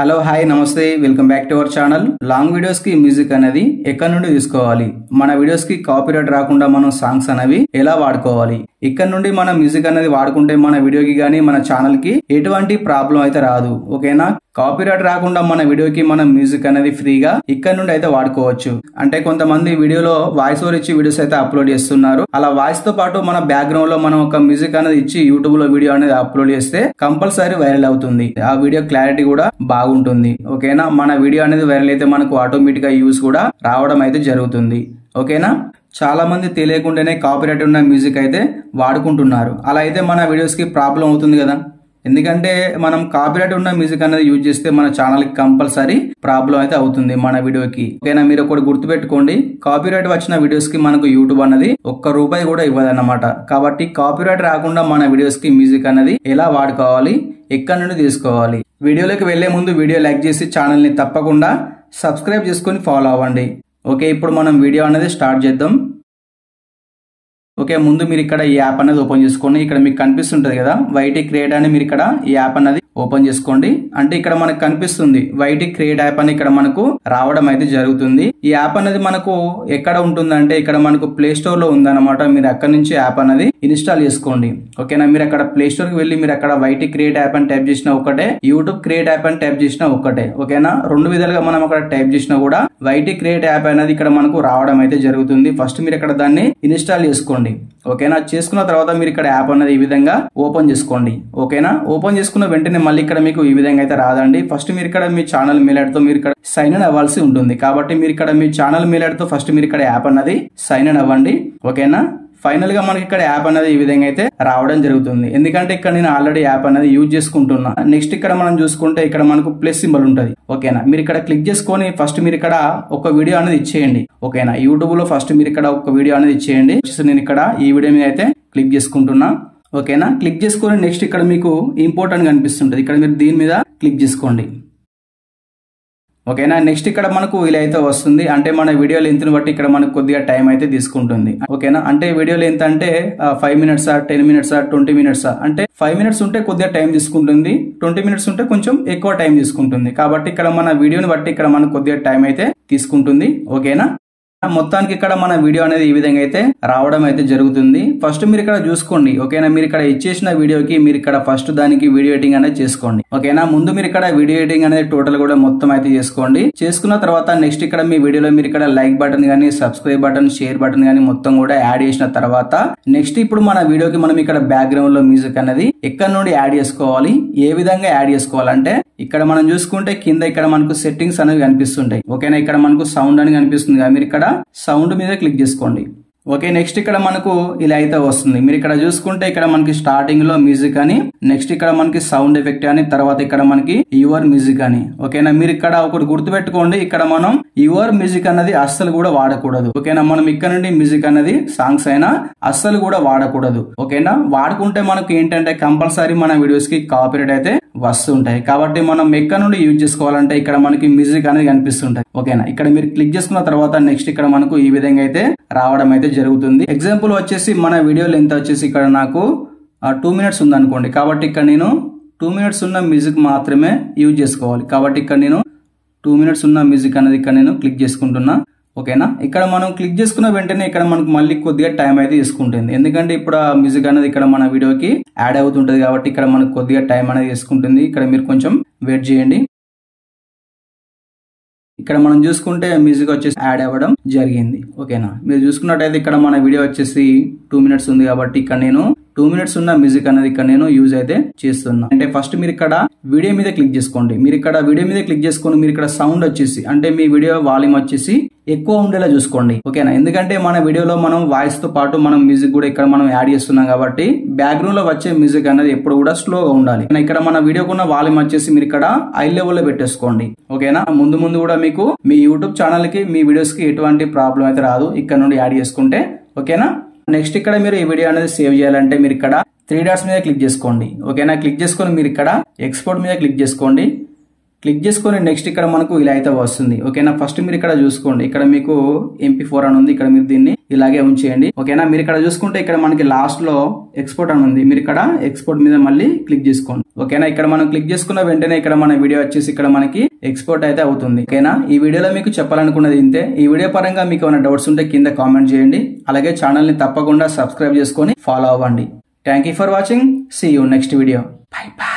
Hello hi నమస్తే welcome back to our channel. Long videos కి music అనేది ఎక్కడి నుండి తీసుకోవాలి, మన వీడియోస్ కి కాపీరైట్ రాకుండా మనం సాంగ్స్ అనేవి ఎలా వాడుకోవాలి, ఇక్కడ నుండి మన మ్యూజిక్ అనేది వాడుకుంటే మన వీడియోకి గానీ మన ఛానల్ కి ఎటువంటి ప్రాబ్లం అయితే రాదు. ఓకేనా, కాపీరైట్ రాకుండా మన వీడియోకి మనం మ్యూజిక్ అనేది ఫ్రీగా ఇక్కడ నుండి అయితే వాడుకోవచ్చు. అంటే కొంతమంది వీడియోలో వాయిస్ ఓవర్ ఇచ్చి వీడియోస్ అయితే అప్లోడ్ చేస్తున్నారు. అలా వాయిస్ తో పాటు మన బ్యాక్గ్రౌండ్ లో మనం ఒక మ్యూజిక్ అనేది ఇచ్చి యూట్యూబ్ లో వీడియో అనేది అప్లోడ్ చేస్తే కంపల్సరీ వైరల్ అవుతుంది. ఆ వీడియో క్లారిటీ కూడా బాగుంటుంది. ఓకేనా, మన వీడియో అనేది వైరల్ అయితే మనకు ఆటోమేటిక్ గా వ్యూస్ కూడా రావడం అయితే జరుగుతుంది. ఓకేనా, చాలా మంది తెలియకుండానే కాపీరైట్ ఉన్న మ్యూజిక్ అయితే వాడుకుంటున్నారు. అలా అయితే మన వీడియోస్ కి ప్రాబ్లం అవుతుంది కదా. ఎందుకంటే మనం కాపీరైట్ ఉన్న మ్యూజిక్ అనేది యూజ్ చేస్తే మన ఛానల్ కి కంపల్సరీ ప్రాబ్లం అయితే అవుతుంది మన వీడియోకి. ఓకేనా, మీరు ఒకటి గుర్తుపెట్టుకోండి, కాపీరైట్ వచ్చిన వీడియోస్ కి మనకు యూట్యూబ్ అనేది ₹1 కూడా ఇవ్వదన్నమాట. కాబట్టి కాపీరైట్ రాకుండా మన వీడియోస్ కి మ్యూజిక్ అనేది ఎలా వాడుకోవాలి, ఎక్కడి నుండి తీసుకోవాలి. వీడియోలోకి వెళ్లే ముందు వీడియో లైక్ చేసి ఛానల్ ని తప్పకుండా సబ్స్క్రైబ్ చేసుకుని ఫాలో అవ్వండి. ఓకే, ఇప్పుడు మనం వీడియో అనేది స్టార్ట్ చేద్దాం. ఓకే, ముందు మీరు ఇక్కడ ఈ యాప్ అనేది ఓపెన్ చేసుకోండి. ఇక్కడ మీకు కనిపిస్తుంటది కదా వైటీ క్రియేట్ అని, మీరు ఇక్కడ ఈ యాప్ అనేది ఓపెన్ చేసుకోండి. అంటే ఇక్కడ మనకు కనిపిస్తుంది వైటీ క్రియేట్ యాప్ అని ఇక్కడ మనకు రావడం అయితే జరుగుతుంది. ఈ యాప్ అనేది మనకు ఎక్కడ ఉంటుందంటే ఇక్కడ మనకు ప్లే స్టోర్ లో ఉందన్నమాట. మీరు అక్కడ నుంచి యాప్ అనేది ఇన్స్టాల్ చేసుకోండి. ఓకేనా, మీరు అక్కడ ప్లే స్టోర్ కి వెళ్ళి మీరు అక్కడ వైటీ క్రియేట్ యాప్ అని టైప్ చేసిన ఒకటే, యూట్యూబ్ క్రియేట్ యాప్ అని టైప్ చేసిన ఒకటే. ఓకేనా, రెండు విధాలుగా మనం అక్కడ టైప్ చేసినా కూడా వైటీ క్రియేట్ యాప్ అనేది ఇక్కడ మనకు రావడం అయితే జరుగుతుంది. ఫస్ట్ మీరు ఇక్కడ దాన్ని ఇన్స్టాల్ చేసుకోండి. ఓకేనా, చేసుకున్న తర్వాత మీరు ఇక్కడ యాప్ అనేది ఈ విధంగా ఓపెన్ చేసుకోండి. ఓకేనా, ఓపెన్ చేసుకున్న వెంటనే మళ్ళీ ఇక్కడ మీకు ఈ విధంగా అయితే రాదండి. ఫస్ట్ మీరు ఇక్కడ మీ ఛానల్ మెయిల్ ఐడి తో మీరు ఇక్కడ సైన్ ఇన్ అవ్వాల్సి ఉంటుంది. కాబట్టి మీరు ఇక్కడ మీ ఛానల్ మెయిల్ ఐడి తో ఫస్ట్ మీరు ఇక్కడ యాప్ అన్నది సైన్ ఇన్ అవ్వండి. ఓకేనా, ఫైనల్ గా మనకి ఇక్కడ యాప్ అనేది ఈ విధంగా అయితే రావడం జరుగుతుంది. ఎందుకంటే ఇక్కడ నేను ఆల్రెడీ యాప్ అనేది యూజ్ చేసుకుంటున్నా. నెక్స్ట్ ఇక్కడ మనం చూసుకుంటే ఇక్కడ మనకు ప్లస్ సింబల్ ఉంటది. ఓకేనా, మీరు ఇక్కడ క్లిక్ చేసుకొని ఫస్ట్ మీరు ఇక్కడ ఒక వీడియో అనేది ఇచ్చేయండి. ఓకేనా, యూట్యూబ్ లో ఫస్ట్ మీరు ఇక్కడ ఒక వీడియో అనేది ఇచ్చేయండి. నేను ఇక్కడ ఈ వీడియో మీద అయితే క్లిక్ చేసుకుంటున్నా. ఓకేనా, క్లిక్ చేసుకొని నెక్స్ట్ ఇక్కడ మీకు ఇంపోర్ట్ అని కనిపిస్తుంటది. ఇక్కడ మీరు దీని మీద క్లిక్ చేసుకోండి. ఓకేనా, నెక్స్ట్ ఇక్కడ మనకు ఇలా అయితే వస్తుంది. అంటే మన వీడియో లెంత్ ని బట్టి ఇక్కడ మనకు కొద్దిగా టైం అయితే తీసుకుంటుంది. ఓకేనా, అంటే వీడియో లెంత్ అంటే 5 minutes 10 minutes 20 minutes అంటే 5 minutes ఉంటే కొద్దిగా టైం తీసుకుంటుంది, 20 minutes ఉంటే కొంచెం ఎక్కువ టైం తీసుకుంటుంది. కాబట్టి ఇక్కడ మన వీడియోని బట్టి ఇక్కడ మనకు కొద్దిగా టైం అయితే తీసుకుంటుంది. ఓకేనా, మొత్తానికి ఇక్కడ మన వీడియో అనేది ఈ విధంగా అయితే రావడం అయితే జరుగుతుంది. ఫస్ట్ మీరు ఇక్కడ చూసుకోండి. ఓకేనా, మీరు ఇక్కడ ఇచ్చేసిన వీడియోకి మీరు ఇక్కడ ఫస్ట్ దానికి వీడియో ఎడిటింగ్ అనేది చేసుకోండి. ఓకేనా, ముందు మీరు ఇక్కడ వీడియో ఎడిటింగ్ అనేది టోటల్ కూడా మొత్తం అయితే చేసుకోండి. చేసుకున్న తర్వాత నెక్స్ట్ ఇక్కడ మీ వీడియోలో మీరు ఇక్కడ లైక్ బటన్ గానీ, సబ్స్క్రైబ్ బటన్, షేర్ బటన్ గానీ మొత్తం కూడా యాడ్ చేసిన తర్వాత నెక్స్ట్ ఇప్పుడు మన వీడియోకి మనం ఇక్కడ బ్యాక్గ్రౌండ్ లో మ్యూజిక్ అనేది ఎక్కడి నుండి యాడ్ చేసుకోవాలి, ఏ విధంగా యాడ్ చేసుకోవాలంటే ఇక్కడ మనం చూసుకుంటే కింద ఇక్కడ మనకు సెట్టింగ్స్ అనేవి కనిపిస్తుంటాయి. ఓకేనా, ఇక్కడ మనకు సౌండ్ అని కనిపిస్తుంది కదా, మీరు ఇక్కడ సౌండ్ మీద క్లిక్ చేసుకోండి. ఓకే, నెక్స్ట్ ఇక్కడ మనకు ఇలా అయితే వస్తుంది. మీరు ఇక్కడ చూసుకుంటే ఇక్కడ మనకి స్టార్టింగ్ లో మ్యూజిక్ అని, నెక్స్ట్ ఇక్కడ మనకి సౌండ్ ఎఫెక్ట్ అని, తర్వాత ఇక్కడ మనకి యువర్ మ్యూజిక్ అని. ఓకేనా, మీరు ఇక్కడ ఒకటి గుర్తుపెట్టుకోండి, ఇక్కడ మనం యువర్ మ్యూజిక్ అన్నది అస్సలు కూడా వాడకూడదు. ఓకేనా, మనం ఇక్కడ నుండి మ్యూజిక్ అనేది సాంగ్స్ అయినా అస్సలు కూడా వాడకూడదు. ఓకేనా, వాడుకుంటే మనకు ఏంటంటే కంపల్సరీ మన వీడియోస్ కి కాపీరైట్ అయితే వస్తుంటాయి. కాబట్టి మనం ఎక్కడ నుండి యూజ్ చేసుకోవాలంటే ఇక్కడ మనకి మ్యూజిక్ అనేది కనిపిస్తుంటాయి. ఓకేనా, ఇక్కడ మీరు క్లిక్ చేసుకున్న తర్వాత నెక్స్ట్ ఇక్కడ మనకు ఈ విధంగా అయితే రావడం అయితే జరుగుతుంది. ఎగ్జాంపుల్ వచ్చేసి మన వీడియో లెంత్ వచ్చేసి ఇక్కడ నాకు 2 minutes ఉంది అనుకోండి. కాబట్టి ఇక్కడ నేను 2 minutes ఉన్న మ్యూజిక్ మాత్రమే యూజ్ చేసుకోవాలి. కాబట్టి ఇక్కడ నేను 2 minutes ఉన్న మ్యూజిక్ అనేది ఇక్కడ నేను క్లిక్ చేసుకుంటున్నా. ఓకేనా, ఇక్కడ మనం క్లిక్ చేసుకున్న వెంటనే ఇక్కడ మనకు మళ్ళీ కొద్దిగా టైం అయితే తీసుకుంటుంది. ఎందుకంటే ఇప్పుడు ఆ మ్యూజిక్ అనేది ఇక్కడ మన వీడియోకి యాడ్ అవుతుంటది. కాబట్టి ఇక్కడ మనకు కొద్దిగా టైం అనేది తీసుకుంటుంది. ఇక్కడ మీరు కొంచెం వెయిట్ చేయండి. ఇక్కడ మనం చూసుకుంటే మ్యూజిక్ వచ్చేసి యాడ్ అవ్వడం జరిగింది. ఓకేనా, మీరు చూసుకున్నట్టయితే ఇక్కడ మన వీడియో వచ్చేసి 2 minutes ఉంది. కాబట్టి ఇక్కడ నేను 2 minutes ఉన్న మ్యూజిక్ అనేది ఇక్కడ నేను యూజ్ అయితే చేస్తున్నా. అంటే ఫస్ట్ మీరు ఇక్కడ వీడియో మీద క్లిక్ చేసుకోండి. మీరు ఇక్కడ వీడియో మీద క్లిక్ చేసుకొని మీరు ఇక్కడ సౌండ్ వచ్చేసి అంటే మీ వీడియో వాల్యూమ్ వచ్చేసి ఎక్కువ ఉండేలా చూసుకోండి. ఓకేనా, ఎందుకంటే మన వీడియోలో మనం వాయిస్ తో పాటు మనం మ్యూజిక్ కూడా ఇక్కడ మనం యాడ్ చేస్తున్నాం. కాబట్టి బ్యాక్గ్రౌండ్ లో వచ్చే మ్యూజిక్ అనేది ఎప్పుడు కూడా స్లోగా ఉండాలి. ఇక్కడ మన వీడియోకున్న వాల్యూమ్ వచ్చేసి మీరు ఇక్కడ హై లెవెల్ లో పెట్టేసుకోండి. ఓకేనా, ముందు కూడా మీకు మీ యూట్యూబ్ ఛానల్ కి మీ వీడియోస్ కి ఎటువంటి ప్రాబ్లం అయితే రాదు ఇక్కడ నుండి యాడ్ చేసుకుంటే. ఓకేనా, నెక్స్ట్ ఇక్కడ మీరు ఈ వీడియో అనేది సేవ్ చేయాలంటే మీరు ఇక్కడ 3 dots మీద క్లిక్ చేసుకోండి. ఓకేనా, క్లిక్ చేసుకొని మీరు ఇక్కడ ఎక్స్పోర్ట్ మీద క్లిక్ చేసుకోండి. క్లిక్ చేసుకొని నెక్స్ట్ ఇక్కడ మనకు ఇలా అయితే వస్తుంది. ఓకేనా, ఫస్ట్ మీరు ఇక్కడ చూసుకోండి. ఇక్కడ మీకు MP4 అని ఉంది. ఇక్కడ మీరు దీన్ని ఇలాగే ఉంచేయండి. ఓకేనా, మీరు ఇక్కడ చూసుకుంటే ఇక్కడ మనకి లాస్ట్ లో ఎక్స్పోర్ట్ అని ఉంది. మీరు ఇక్కడ ఎక్స్పోర్ట్ మీద మళ్ళీ క్లిక్ చేసుకోండి. ఓకేనా, ఇక్కడ మనం క్లిక్ చేసుకున్న వెంటనే ఇక్కడ మన వీడియో వచ్చేసి ఇక్కడ మనకి ఎక్స్పోర్ట్ అయితే అవుతుంది. ఓకేనా, ఈ వీడియోలో మీకు చెప్పాలనుకున్నది ఇంతే. ఈ వీడియో పరంగా మీకు ఏమైనా డౌట్స్ ఉంటే కింద కామెంట్ చేయండి. అలాగే ఛానల్ ని తప్పకుండా సబ్స్క్రైబ్ చేసుకొని ఫాలో అవ్వండి. Thank you for watching. See you next video. Bye by.